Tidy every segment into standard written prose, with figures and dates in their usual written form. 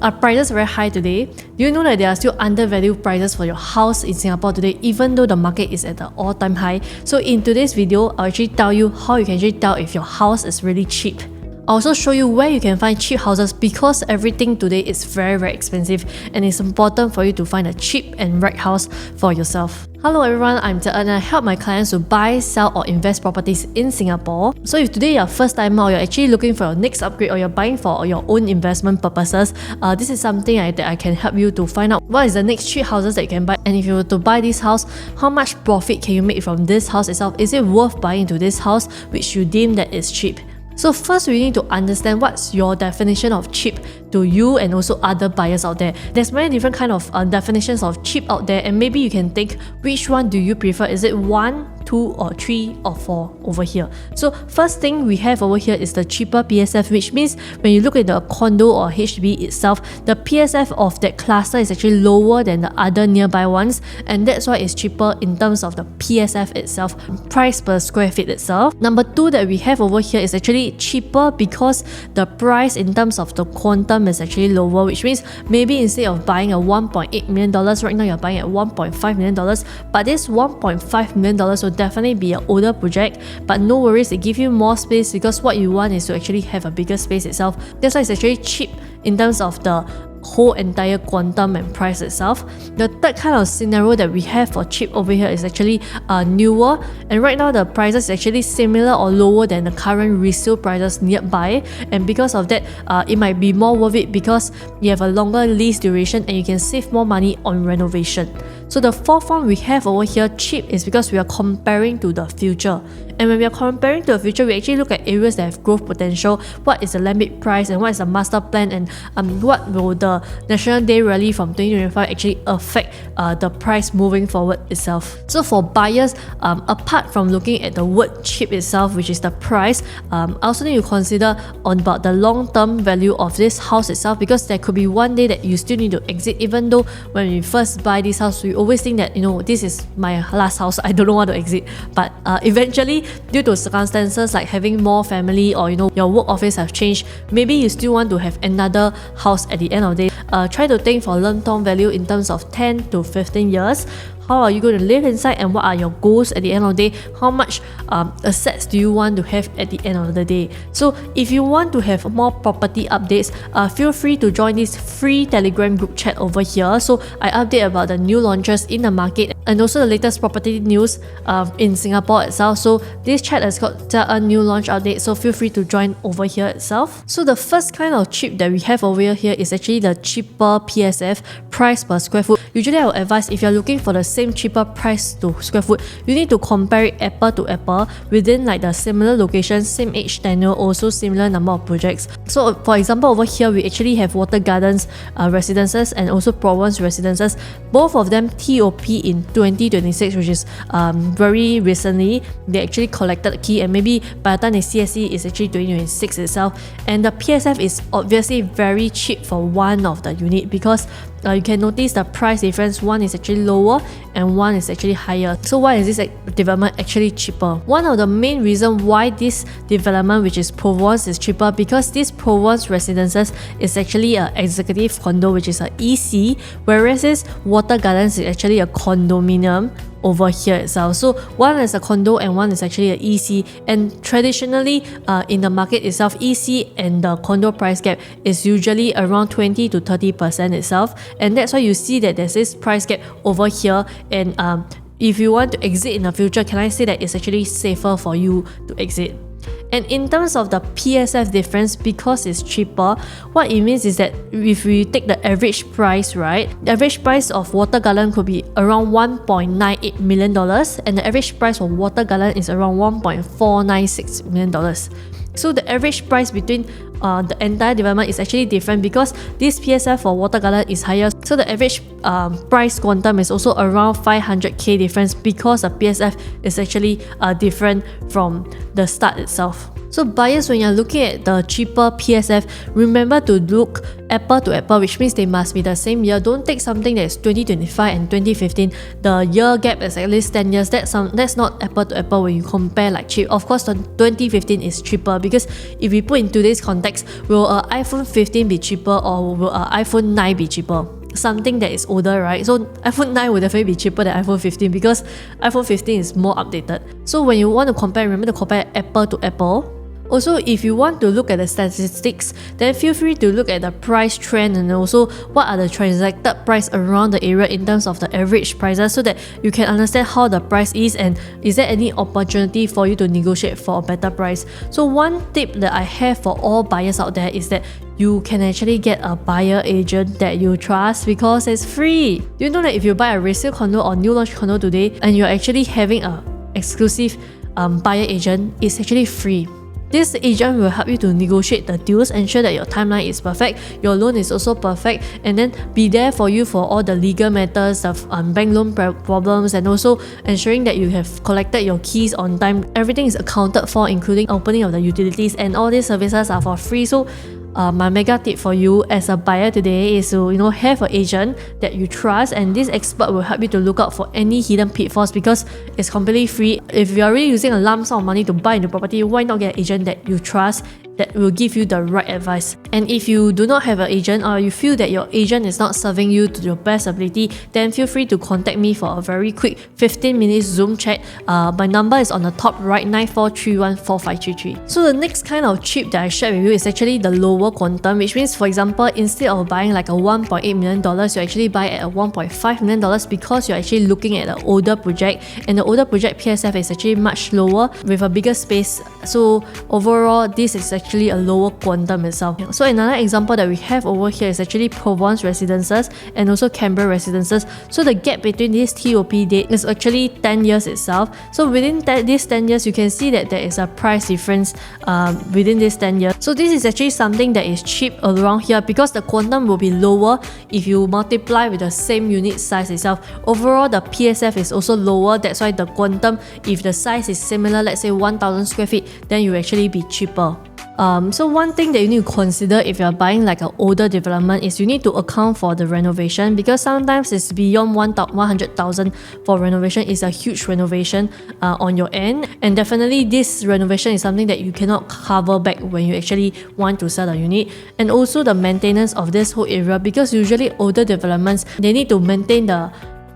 Are prices very high today? Do you know that there are still undervalued prices for your house in Singapore today, even though the market is at the all-time high? So in today's video, I'll actually tell you how you can actually tell if your house is really cheap. I'll also show you where you can find cheap houses because everything today is very expensive and it's important for you to find a cheap and right house for yourself. Hello everyone, I'm Tia and I help my clients to buy, sell or invest properties in Singapore. So if today you're a first timer or you're actually looking for your next upgrade or you're buying for your own investment purposes, this is something that I can help you to find out what is the next cheap houses that you can buy, and if you were to buy this house, how much profit can you make from this house itself? Is it worth buying into this house which you deem that is cheap? So first we need to understand what's your definition of cheap to you and also other buyers out there. There's many different kind of definitions of cheap out there, and maybe you can think which one do you prefer. Is it 1, 2 or 3 or 4 over here? So first thing we have over here is the cheaper PSF, which means when you look at the condo or HDB itself, the PSF of that cluster is actually lower than the other nearby ones, and that's why it's cheaper in terms of the PSF itself, price per square feet itself. Number 2 that we have over here is actually cheaper because the price in terms of the quantum is actually lower, which means maybe instead of buying a $1.8 million, right now you're buying at $1.5 million, but this $1.5 million will definitely be an older project, but no worries, it gives you more space because what you want is to actually have a bigger space itself. That's why it's actually cheap in terms of the whole entire quantum and price itself. The third kind of scenario that we have for cheap over here is actually newer, and right now the prices is actually similar or lower than the current resale prices nearby, and because of that it might be more worth it because you have a longer lease duration and you can save more money on renovation. So the fourth one we have over here, cheap, is because we are comparing to the future. And when we are comparing to the future, we actually look at areas that have growth potential, what is the land bid price and what is the master plan, and what will the National Day Rally from 2025 actually affect the price moving forward itself. So for buyers, apart from looking at the word cheap itself, which is the price, I also need to consider on about the long-term value of this house itself, because there could be one day that you still need to exit. Even though when we first buy this house, we always think that, this is my last house, I don't know how to exit, but eventually due to circumstances like having more family or your work office have changed, maybe you still want to have another house at the end of the day. Try to think for long-term value in terms of 10 to 15 years. How are you going to live inside and what are your goals at the end of the day? How much assets do you want to have at the end of the day? So if you want to have more property updates, feel free to join this free Telegram group chat over here. So I update about the new launches in the market and also the latest property news in Singapore itself. So this chat has got a new launch update, so feel free to join over here itself. So the first kind of cheap that we have over here is actually the cheaper PSF, price per square foot. Usually I would advise, if you're looking for the same cheaper price to square foot, you need to compare it apple to apple within like the similar location, same age tenure, also similar number of projects. So for example, over here we actually have Water Gardens residences and also Provence residences, both of them TOP in 2026, which is very recently. They actually collected the key, and maybe by the time they CSE is actually 2026 itself, and the PSF is obviously very cheap for one of the unit because you can notice the price difference. One is actually lower and one is actually higher. So why is this development actually cheaper? One of the main reasons why this development, which is Provence, is cheaper, because this Provence residences is actually an executive condo, which is an EC, whereas this Water Gardens is actually a condominium over here itself. So one is a condo and one is actually an EC, and traditionally in the market itself, EC and the condo price gap is usually around 20 to 30% itself, and that's why you see that there's this price gap over here. And if you want to exit in the future, can I say that it's actually safer for you to exit? And in terms of the PSF difference, because it's cheaper, what it means is that if we take the average price, right, the average price of Water Garden could be around $1.98 million, and the average price for Water Garden is around $1.496 million. So the average price between the entire development is actually different because this PSF for Water Garden is higher. So the average price quantum is also around 500k difference because the PSF is actually different from the start itself. So buyers, when you're looking at the cheaper PSF, remember to look apple to apple, which means they must be the same year. Don't take something that is 2025 and 2015. The year gap is at least 10 years. That's not apple to apple when you compare like cheap. Of course, the 2015 is cheaper because if we put in today's context, will an iPhone 15 be cheaper or will an iPhone 9 be cheaper? Something that is older, right? So iPhone 9 will definitely be cheaper than iPhone 15 because iPhone 15 is more updated. So when you want to compare, remember to compare apple to apple. Also, if you want to look at the statistics, then feel free to look at the price trend and also what are the transacted price around the area in terms of the average prices so that you can understand how the price is and is there any opportunity for you to negotiate for a better price. So one tip that I have for all buyers out there is that you can actually get a buyer agent that you trust because it's free. Do you know that if you buy a resale condo or new launch condo today and you're actually having an exclusive buyer agent, it's actually free. This agent will help you to negotiate the deals, ensure that your timeline is perfect, your loan is also perfect, and then be there for you for all the legal matters, the bank loan problems, and also ensuring that you have collected your keys on time. Everything is accounted for, including opening of the utilities, and all these services are for free. So my mega tip for you as a buyer today is to have an agent that you trust, and this expert will help you to look out for any hidden pitfalls because it's completely free. If you're already using a lump sum of money to buy into property, why not get an agent that you trust that will give you the right advice? And if you do not have an agent or you feel that your agent is not serving you to your best ability, then feel free to contact me for a very quick 15-minute Zoom chat. My number is on the top right, 94314533. So the next kind of cheap that I shared with you is actually the lower quantum, which means, for example, instead of buying like a $1.8 million, you actually buy at a $1.5 million because you're actually looking at an older project, and the older project PSF is actually much lower with a bigger space. So overall, this is actually a lower quantum itself. So another example that we have over here is actually Provence residences and also Canberra residences. So the gap between this TOP date is actually 10 years itself. So within these 10 years, you can see that there is a price difference within this 10 years. So this is actually something that is cheap around here because the quantum will be lower if you multiply with the same unit size itself. Overall, the PSF is also lower. That's why the quantum, if the size is similar, let's say 1000 square feet, then you actually be cheaper. So one thing that you need to consider if you're buying like an older development is you need to account for the renovation, because sometimes it's beyond 100,000 for renovation. Is a huge renovation on your end, and definitely this renovation is something that you cannot cover back when you actually want to sell a unit. And also the maintenance of this whole area, because usually older developments, they need to maintain the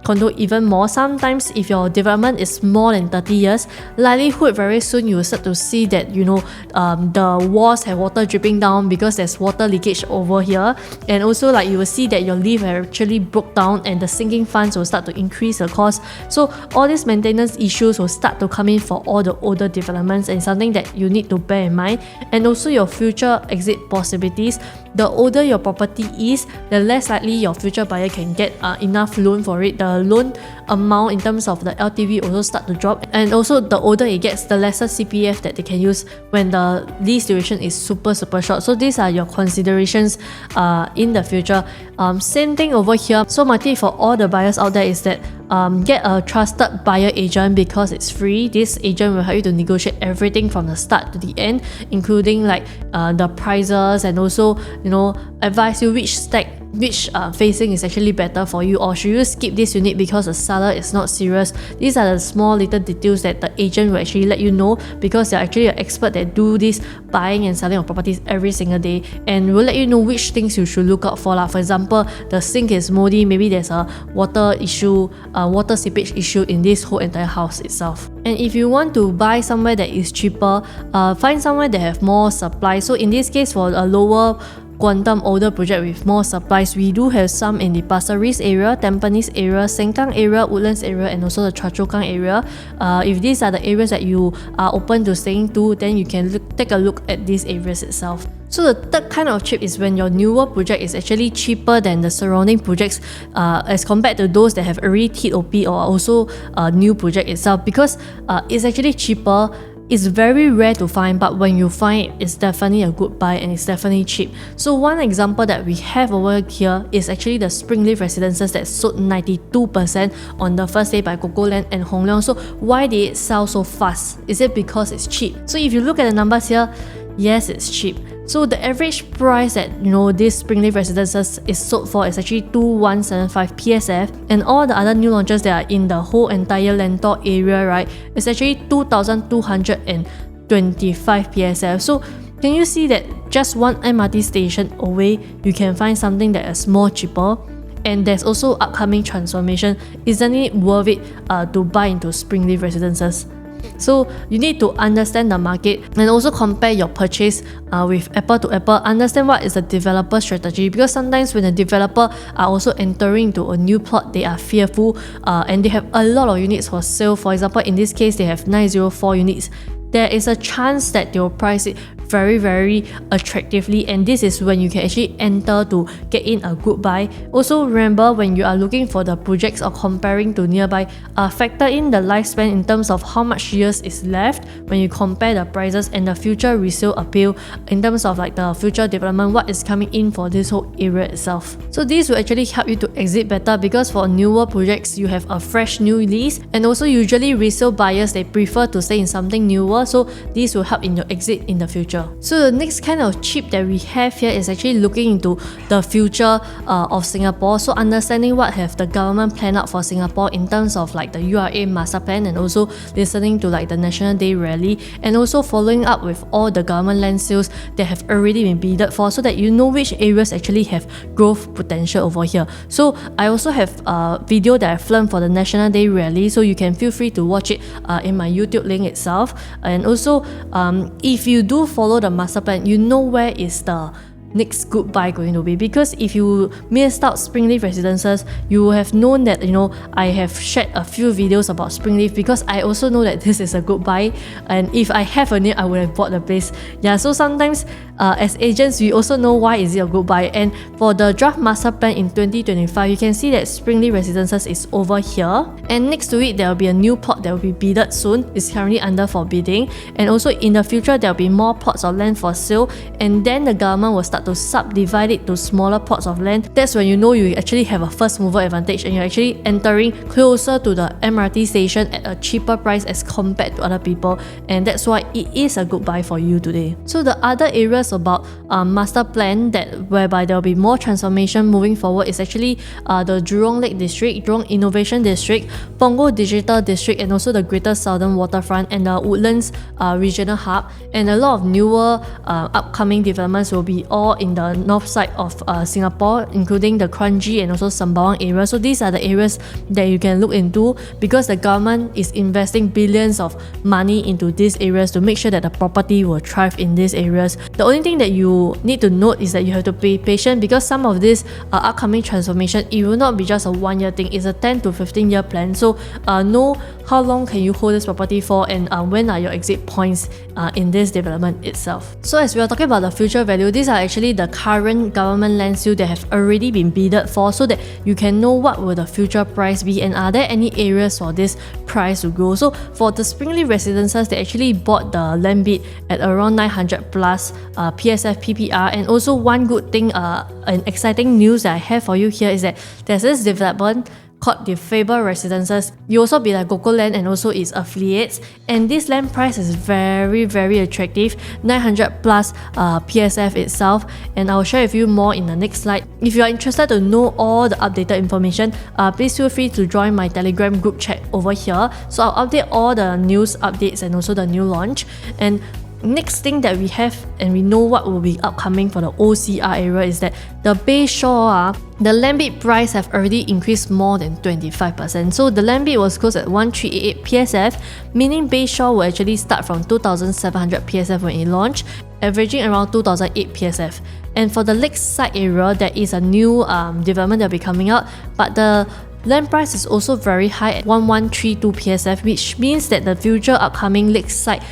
condo even more. Sometimes if your development is more than 30 years, likelihood very soon you will start to see that the walls have water dripping down because there's water leakage over here, and also like you will see that your lift actually broke down and the sinking funds will start to increase the cost. So all these maintenance issues will start to come in for all the older developments, and something that you need to bear in mind. And also your future exit possibilities. The older your property is, the less likely your future buyer can get enough loan for it. The loan amount in terms of the LTV also start to drop, and also the older it gets, the lesser CPF that they can use when the lease duration is super short. So these are your considerations in the future. Same thing over here. So my tip for all the buyers out there is that get a trusted buyer agent because it's free. This agent will help you to negotiate everything from the start to the end, including like the prices, and also advise you which facing is actually better for you, or should you skip this unit because the seller is not serious. These are the small little details that the agent will actually let you know, because they're actually an expert that do this buying and selling of properties every single day, and will let you know which things you should look out for. For example, the sink is moldy, maybe there's a water issue, water seepage issue in this whole entire house itself. And if you want to buy somewhere that is cheaper, find somewhere that have more supply. So in this case, for a lower quantum older project with more supplies, we do have some in the Pasir Ris area, Tampines area, Sengkang area, Woodlands area, and also the Choa Chu Kang area. If these are the areas that you are open to staying to, then you can take a look at these areas itself. So the third kind of cheap is when your newer project is actually cheaper than the surrounding projects as compared to those that have already TOP or also a new project itself, because it's actually cheaper It's very rare to find, but when you find it, it's definitely a good buy and it's definitely cheap. So one example that we have over here is actually the Springleaf residences that sold 92% on the first day by CocoLand and Hong Leong. So why did it sell so fast? Is it because it's cheap? So if you look at the numbers here, yes, it's cheap. So the average price that this Springleaf residences is sold for is actually 2175 PSF, and all the other new launches that are in the whole entire Lentor area, right, is actually 2225 PSF. So can you see that just one MRT station away, you can find something that is more cheaper? And there's also upcoming transformation. Isn't it worth it to buy into Springleaf residences? So you need to understand the market and also compare your purchase with apple to apple. Understand what is the developer strategy, because sometimes when the developer are also entering into a new plot, they are fearful and they have a lot of units for sale. For example, in this case, they have 904 units. There is a chance that they will price it very, very attractively, and this is when you can actually enter to get in a good buy. Also remember, when you are looking for the projects or comparing to nearby, factor in the lifespan in terms of how much years is left when you compare the prices, and the future resale appeal in terms of like the future development, what is coming in for this whole area itself. So this will actually help you to exit better, because for newer projects you have a fresh new lease, and also usually resale buyers, they prefer to stay in something newer, so this will help in your exit in the future. So the next kind of cheap that we have here is actually looking into the future of Singapore. So understanding what have the government planned out for Singapore in terms of like the URA master plan, and also listening to like the National Day rally, and also following up with all the government land sales that have already been bidded for, so that you know which areas actually have growth potential over here. So I also have a video that I filmed for the National Day rally, so you can feel free to watch it in my YouTube link itself. And also if you do follow the master plan, you know where is the next good buy going to be, because if you missed out Springleaf residences, you will have known that I have shared a few videos about Springleaf, because I also know that this is a good buy, and if I have a need, I would have bought the place. Yeah, so sometimes as agents, we also know why is it a good buy. And for the draft master plan in 2025, you can see that Springleaf residences is over here, and next to it there will be a new plot that will be bidded soon. It's currently under for bidding, and also in the future there will be more plots of land for sale, and then the government will start to subdivide it to smaller plots of land. That's when you know you actually have a first mover advantage, and you're actually entering closer to the MRT station at a cheaper price as compared to other people, and that's why it is a good buy for you today. So the other areas about master plan that whereby there will be more transformation moving forward is actually the Jurong Lake District, Jurong Innovation District, Punggol Digital District, and also the Greater Southern Waterfront and the Woodlands Regional Hub. And a lot of newer upcoming developments will be all in the north side of Singapore, including the Kranji and also Sembawang area. So these are the areas that you can look into, because the government is investing billions of money into these areas to make sure that the property will thrive in these areas. The only thing that you need to note is that you have to be patient, because some of this upcoming transformation, it will not be just a 1 year thing. It's a 10 to 15 year plan. So know how long can you hold this property for, and when are your exit points in this development itself. So as we are talking about the future value, these are actually the current government land sale that have already been bidded for, so that you can know what will the future price be, and are there any areas for this price to grow. So for the Springleaf residences, they actually bought the land bid at around 900 plus PSF PPR. And also one good thing, an exciting news that I have for you here is that there's this development called the Faber Residences. You also be like CocoLand and also its affiliates, and this land price is very, very attractive, 900 plus PSF itself, and I'll share with you more in the next slide. If you are interested to know all the updated information, please feel free to join my Telegram group chat over here. So I'll update all the news updates and also the new launch. And next thing that we have, and we know what will be upcoming for the OCR area, is that the Bayshore, the land bid price have already increased more than 25%. So the land bid was closed at 1388 PSF, meaning Bayshore will actually start from 2700 PSF when it launched, averaging around 2008 PSF. And for the Lakeside area, there is a new development that will be coming out, but the land price is also very high at 1132 PSF, which means that the future upcoming lakeside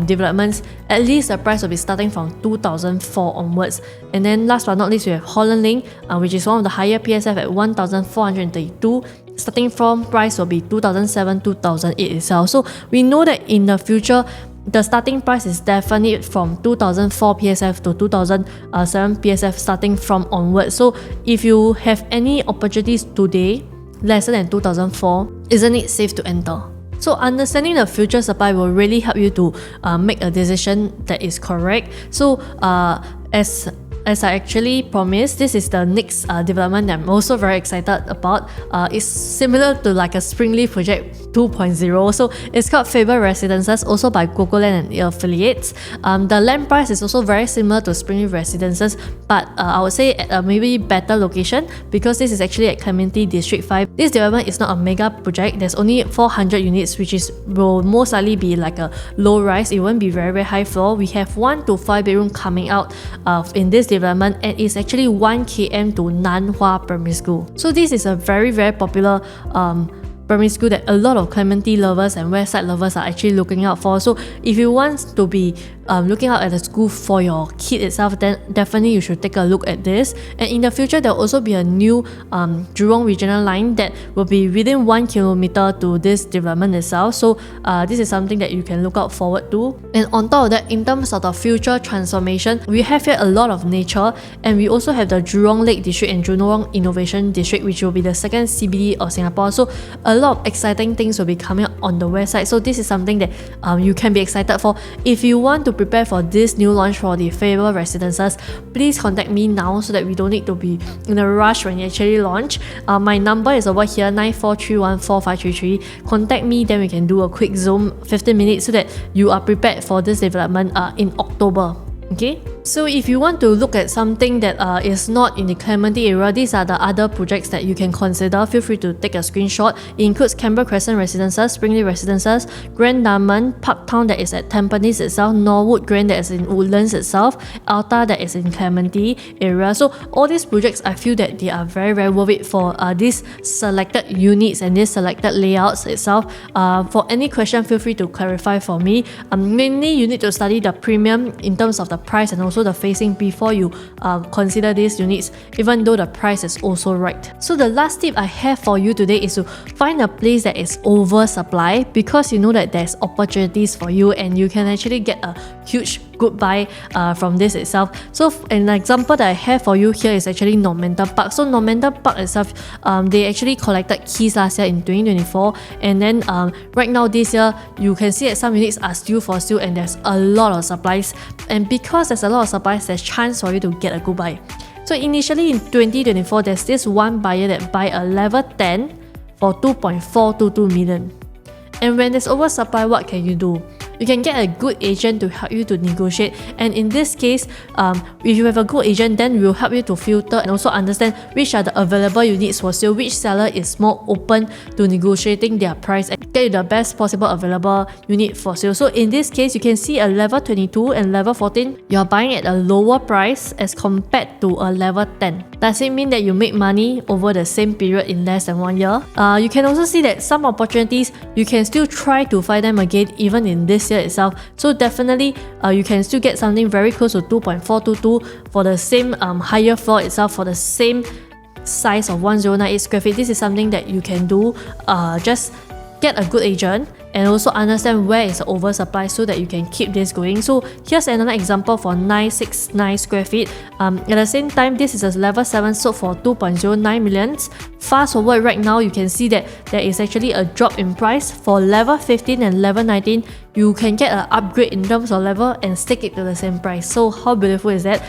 developments, at least the price will be starting from 2004 onwards. And then last but not least, we have Holland Link, which is one of the higher PSF at 1432. Starting from price will be 2007, 2008 itself. So we know that in the future, the starting price is definitely from 2004 PSF to 2007 PSF starting from onward. So if you have any opportunities today lesser than 2004, isn't it safe to enter? So understanding the future supply will really help you to make a decision that is correct. So as I actually promised, this is the next development that I'm also very excited about. It's similar to like a Springleaf project 2.0. So it's called Faber Residences, also by Cocoland and affiliates. The land price is also very similar to Springleaf Residences, but I would say at a maybe better location, because this is actually at Clementi District 5. This development is not a mega project. There's only 400 units, which will most likely be like a low rise. It won't be very high floor. We have 1 to 5 bedroom coming out in this development, and it's actually 1 km to Nanhua Primary School. So this is a very popular primary school that a lot of Clementi lovers and Westside lovers are actually looking out for. So if you want to be looking out at the school for your kid itself, then definitely you should take a look at this. And in the future, there will also be a new Jurong regional line that will be within 1 kilometer to this development itself. So this is something that you can look out forward to. And on top of that, in terms of the future transformation, we have here a lot of nature, and we also have the Jurong Lake District and Jurong Innovation District, which will be the second CBD of Singapore. So a lot of exciting things will be coming on the west side. So this is something that you can be excited for. If you want to prepare for this new launch for the Faber Residences, please contact me now so that we don't need to be in a rush when you actually launch. My number is over here, 94314533. Contact me, then we can do a quick Zoom 15 minutes so that you are prepared for this development in October. Okay, so if you want to look at something that is not in the Clementi area, these are the other projects that you can consider. Feel free to take a screenshot. It includes Canberra Crescent Residences, Springleaf Residences, Grand Diamond, Parktown that is at Tampines itself, Norwood Grand that is in Woodlands itself, Alta that is in Clementi area. So all these projects, I feel that they are very worth it for these selected units and these selected layouts itself. For any question, feel free to clarify for me. Mainly you need to study the premium in terms of the price and also the facing before you consider these units, even though the price is also right. So the last tip I have for you today is to find a place that is oversupply, because you know that there's opportunities for you and you can actually get a huge good buy from this itself. So an example that I have for you here is actually Normanton Park. So Normanton Park itself, they actually collected keys last year in 2024, and then right now this year you can see that some units are still for sale and there's a lot of supplies, and because there's a lot of supplies, there's chance for you to get a good buy. So initially in 2024, there's this one buyer that buy a level 10 for 2.422 million. And when there's oversupply, what can you do? You can get a good agent to help you to negotiate, and in this case, if you have a good agent, then we'll help you to filter and also understand which are the available units for sale, which seller is more open to negotiating their price and get you the best possible available unit for sale. So in this case, you can see a level 22 and level 14, you're buying at a lower price as compared to a level 10. Does it mean that you make money over the same period in less than 1 year? You can also see that some opportunities, you can still try to find them again even in this year itself. So definitely you can still get something very close to 2.422 for the same higher floor itself, for the same size of 1098 square feet. This is something that you can do. Just get a good agent and also understand where is the oversupply so that you can keep this going. So here's another example for 969 square feet. At the same time, this is a level 7 sold for 2.09 million. Fast forward right now, you can see that there is actually a drop in price. For level 15 and level 19, you can get an upgrade in terms of level and stick it to the same price. So how beautiful is that?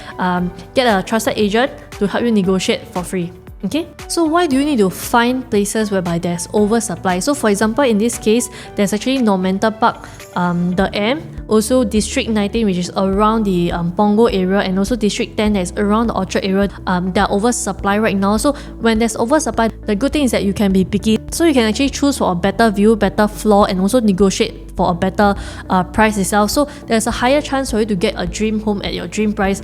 Get a trusted agent to help you negotiate for free. Okay, so why do you need to find places whereby there's oversupply? So for example, in this case, there's actually Normanton Park, the M, also District 19, which is around the Punggol area, and also District 10 that's around the Orchard area. There are oversupply right now. So when there's oversupply, the good thing is that you can be picky. So you can actually choose for a better view, better floor, and also negotiate for a better price itself. So there's a higher chance for you to get a dream home at your dream price.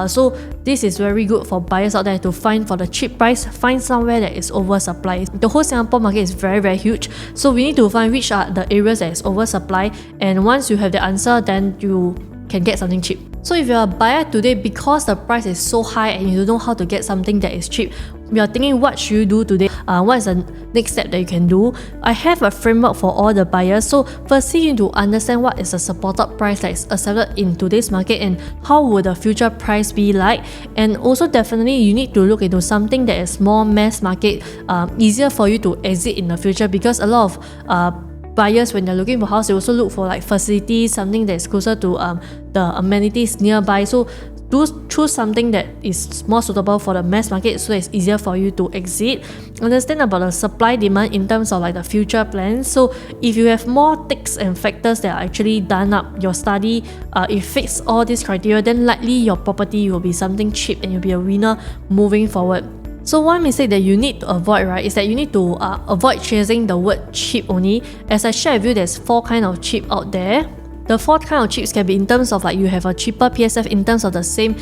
So this is very good for buyers out there to find for the cheap price, find somewhere that is oversupply. The whole Singapore market is very huge. So we need to find which are the areas that is oversupply, and once you have the answer, then you can get something cheap. So if you're a buyer today, because the price is so high and you don't know how to get something that is cheap, we are thinking what should you do today? What is the next step that you can do? I have a framework for all the buyers. So firstly, you need to understand what is the supported price that is accepted in today's market and how would the future price be like. And also definitely you need to look into something that is more mass market, easier for you to exit in the future, because a lot of buyers, when they're looking for house, they also look for like facilities, something that is closer to the amenities nearby. So do choose something that is more suitable for the mass market, so it's easier for you to exit. Understand about the supply demand in terms of like the future plans. So if you have more ticks and factors that are actually done up your study, it fits all these criteria, then likely your property will be something cheap and you'll be a winner moving forward. So one mistake that you need to avoid, right, is that you need to avoid chasing the word cheap only. As I shared with you, there's 4 kinds of cheap out there. The 4th kind of cheaps can be in terms of like you have a cheaper PSF in terms of the same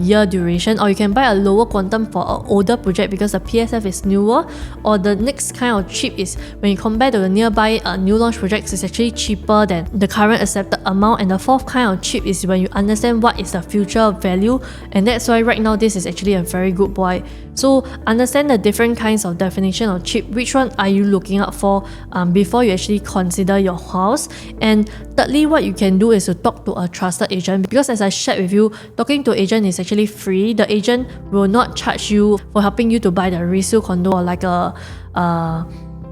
year duration, or you can buy a lower quantum for an older project because the PSF is newer. Or the next kind of cheap is when you compare to the nearby new launch projects, it's actually cheaper than the current accepted amount. And the 4th kind of cheap is when you understand what is the future value, and that's why right now this is actually a very good buy. So understand the different kinds of definition of cheap. Which one are you looking out for before you actually consider your house? And thirdly, what you can do is to talk to a trusted agent, because as I shared with you, talking to an agent is actually free. The agent will not charge you for helping you to buy the resale condo or like a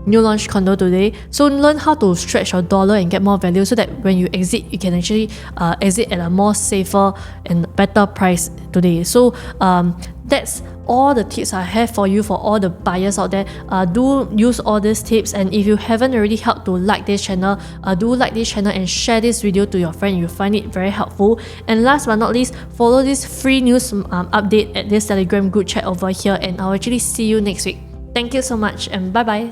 new launch condo today. So learn how to stretch your dollar and get more value, so that when you exit, you can actually exit at a more safer and better price today. So that's all the tips I have for you for all the buyers out there. Do use all these tips, and if you haven't already helped to like this channel, do like this channel and share this video to your friend. You'll find it very helpful. And last but not least, follow this free news update at this Telegram group chat over here, and I'll actually see you next week. Thank you so much, and bye bye.